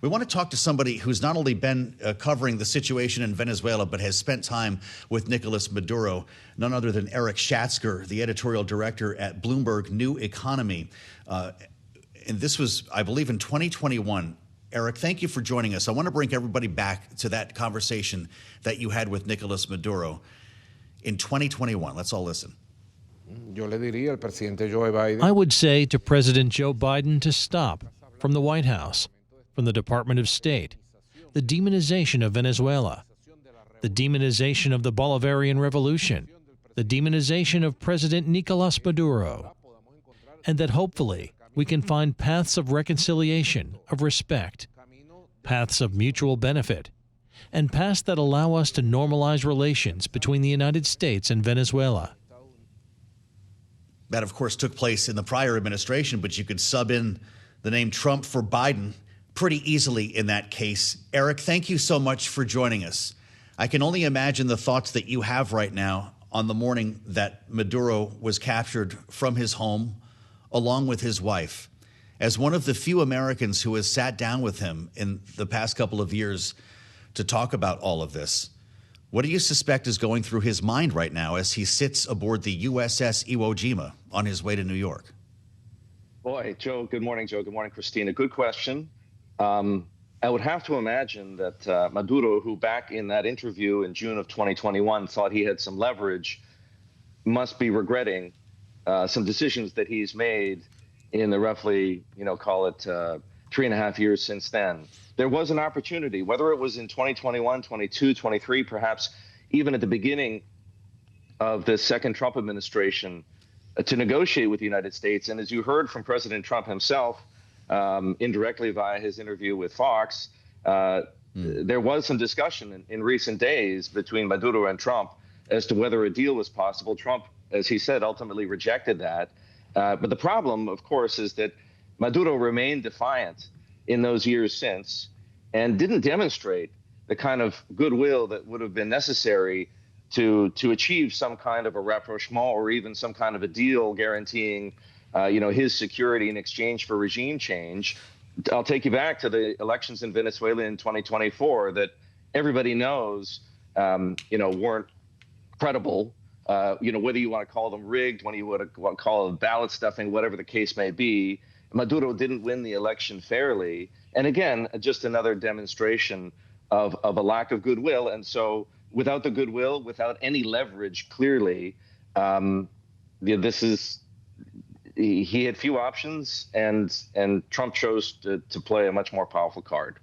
We want to talk to somebody who's not only been covering the situation in Venezuela, but has spent time with Nicolás Maduro, none other than Erik Schatzker, the editorial director at Bloomberg New Economy. And this was, I believe, in 2021. Erik, thank you for joining us. I want to bring everybody back to that conversation that you had with Nicolás Maduro in 2021. Let's all listen. I would say to President Joe Biden to stop from the White House, from the Department of State, the demonization of Venezuela, the demonization of the Bolivarian Revolution, the demonization of President Nicolás Maduro, and that hopefully we can find paths of reconciliation, of respect, paths of mutual benefit, and paths that allow us to normalize relations between the United States and Venezuela. That, of course, took place in the prior administration, but you could sub in the name Trump for Biden pretty easily in that case. Erik, thank you so much for joining us. I can only imagine the thoughts that you have right now on the morning that Maduro was captured from his home, along with his wife. As one of the few Americans who has sat down with him in the past couple of years to talk about all of this, what do you suspect is going through his mind right now as he sits aboard the USS Iwo Jima on his way to New York? Boy, Joe, good morning, Joe. Good morning, Christina. Good question. I would have to imagine that Maduro, who back in that interview in June of 2021 thought he had some leverage, must be regretting some decisions that he's made in the roughly, call it 3.5 years since then. There was an opportunity, whether it was in 2021, 22, 23, perhaps even at the beginning of the second Trump administration, to negotiate with the United States. And as you heard from President Trump himself, indirectly via his interview with Fox, there was some discussion in recent days between Maduro and Trump as to whether a deal was possible. Trump, as he said, ultimately rejected that. But the problem, of course, is that Maduro remained defiant in those years since and didn't demonstrate the kind of goodwill that would have been necessary to achieve some kind of a rapprochement or even some kind of a deal guaranteeing his security in exchange for regime change. I'll take you back to the elections in Venezuela in 2024 that everybody knows weren't credible. Whether you want to call them rigged, whether you want to call them ballot stuffing, whatever the case may be, Maduro didn't win the election fairly. And again, just another demonstration of a lack of goodwill. And so without the goodwill, without any leverage, clearly, he had few options, and Trump chose to play a much more powerful card.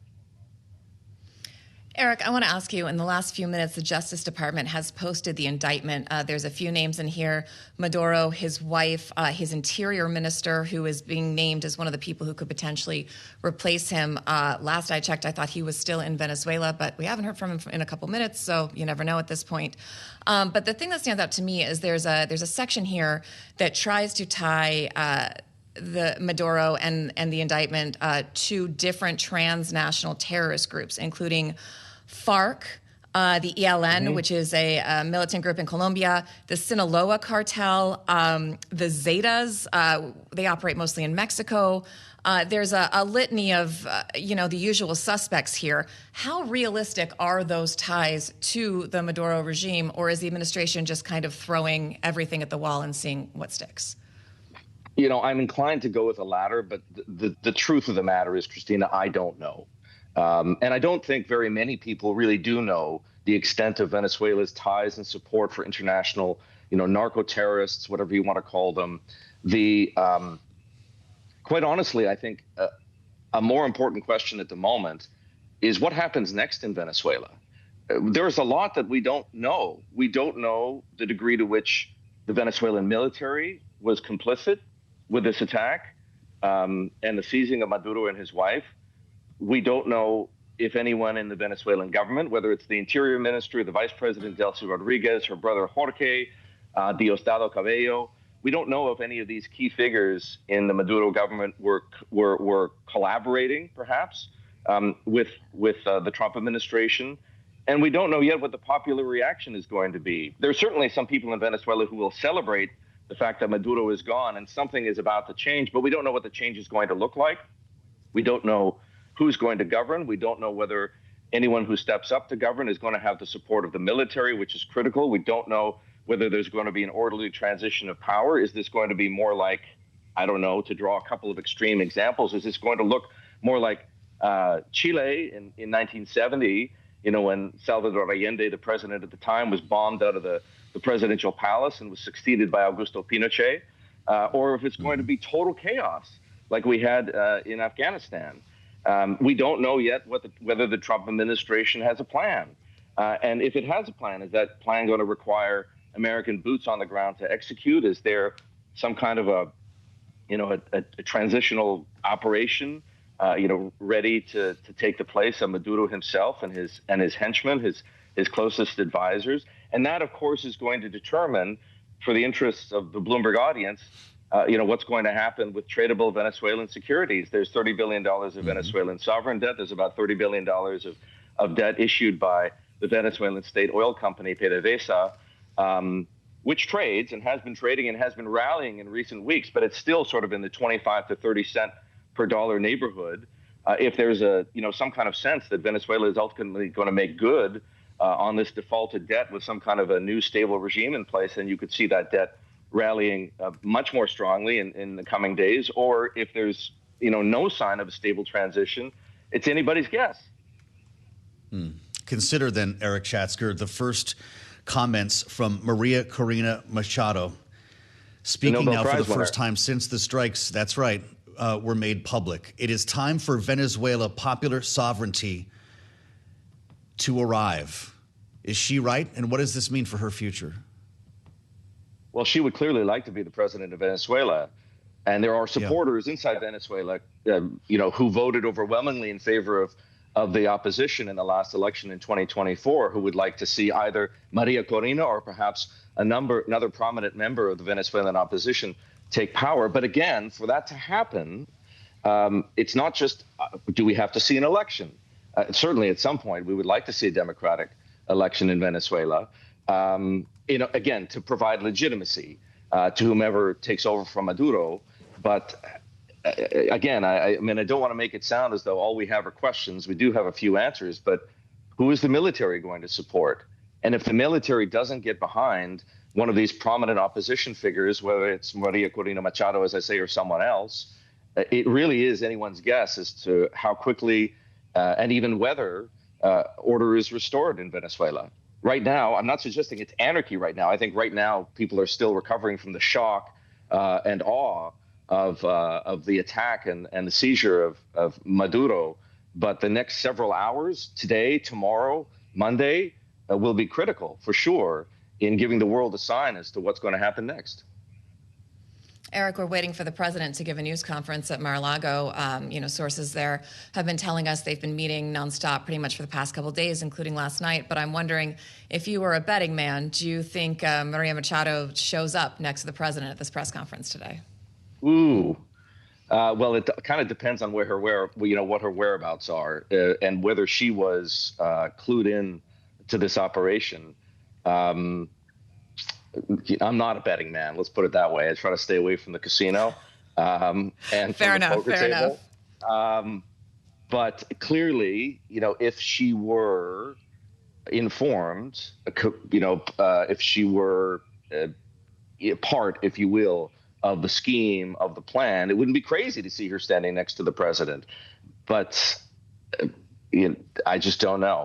Erik, I want to ask you, in the last few minutes, the Justice Department has posted the indictment. There's a few names in here: Maduro, his wife, his interior minister, who is being named as one of the people who could potentially replace him. Last I checked, I thought he was still in Venezuela, but we haven't heard from him in a couple minutes, so you never know at this point. But the thing that stands out to me is there's a section here that tries to tie the Maduro and the indictment to different transnational terrorist groups, including FARC, the ELN, which is a militant group in Colombia, the Sinaloa cartel, the Zetas, they operate mostly in Mexico. There's a litany of, the usual suspects here. How realistic are those ties to the Maduro regime, or is the administration just kind of throwing everything at the wall and seeing what sticks? I'm inclined to go with the latter, but the truth of the matter is, Christina, I don't know. And I don't think very many people really do know the extent of Venezuela's ties and support for international, narco-terrorists, whatever you want to call them. Quite honestly, I think a more important question at the moment is what happens next in Venezuela. There's a lot that we don't know. We don't know the degree to which the Venezuelan military was complicit with this attack and the seizing of Maduro and his wife. We don't know if anyone in the Venezuelan government, whether it's the Interior Minister, the Vice President Delcy Rodriguez, her brother Jorge, Diosdado Cabello, we don't know if any of these key figures in the Maduro government were collaborating, perhaps, with the Trump administration. And we don't know yet what the popular reaction is going to be. There's certainly some people in Venezuela who will celebrate the fact that Maduro is gone and something is about to change, but we don't know what the change is going to look like. We don't know who's going to govern. We don't know whether anyone who steps up to govern is going to have the support of the military, which is critical. We don't know whether there's going to be an orderly transition of power. Is this going to be more like, I don't know, to draw a couple of extreme examples, is this going to look more like Chile in 1970, when Salvador Allende, the president at the time, was bombed out of the presidential palace and was succeeded by Augusto Pinochet, or if it's going to be total chaos like we had in Afghanistan. We don't know yet whether the Trump administration has a plan. And if it has a plan, is that plan going to require American boots on the ground to execute? Is there some kind of a transitional operation, ready to take the place of Maduro himself and his henchmen, his closest advisors? And that, of course, is going to determine, for the interests of the Bloomberg audience, what's going to happen with tradable Venezuelan securities. There's $30 billion of Venezuelan sovereign debt. There's about $30 billion of debt issued by the Venezuelan state oil company, PDVSA, which trades and has been trading and has been rallying in recent weeks, but it's still sort of in the 25 to 30 cent per dollar neighborhood. If there's some kind of sense that Venezuela is ultimately going to make good on this defaulted debt with some kind of a new stable regime in place, then you could see that debt rallying much more strongly in the coming days. Or if there's no sign of a stable transition, it's anybody's guess. Consider then, Erik Schatzker, the first comments from Maria Corina Machado, speaking now for the first time since the strikes, that's right, were made public. It is time for Venezuela popular sovereignty to arrive. Is she right? And what does this mean for her future? Well, she would clearly like to be the president of Venezuela. And there are supporters inside Venezuela, who voted overwhelmingly in favor of the opposition in the last election in 2024, who would like to see either Maria Corina or perhaps another prominent member of the Venezuelan opposition take power. But again, for that to happen, it's not just, do we have to see an election? Certainly at some point, we would like to see a democratic election in Venezuela, again, to provide legitimacy to whomever takes over from Maduro. But again, I mean, I don't want to make it sound as though all we have are questions. We do have a few answers, but who is the military going to support? And if the military doesn't get behind one of these prominent opposition figures, whether it's Maria Corina Machado, as I say, or someone else, it really is anyone's guess as to how quickly and even whether order is restored in Venezuela. Right now, I'm not suggesting it's anarchy right now. I think right now people are still recovering from the shock and awe of the attack and the seizure of Maduro. But the next several hours, today, tomorrow, Monday, will be critical for sure in giving the world a sign as to what's going to happen next. Erik, we're waiting for the president to give a news conference at Mar-a-Lago. Sources there have been telling us they've been meeting nonstop pretty much for the past couple of days, including last night. But I'm wondering, if you were a betting man, do you think Maria Machado shows up next to the president at this press conference today? Ooh. Well, it kind of depends on what her whereabouts are and whether she was clued in to this operation. I'm not a betting man. Let's put it that way. I try to stay away from the casino and from the poker table. But clearly, if she were informed, if she were part, if you will, of the scheme, of the plan, it wouldn't be crazy to see her standing next to the president. But I just don't know.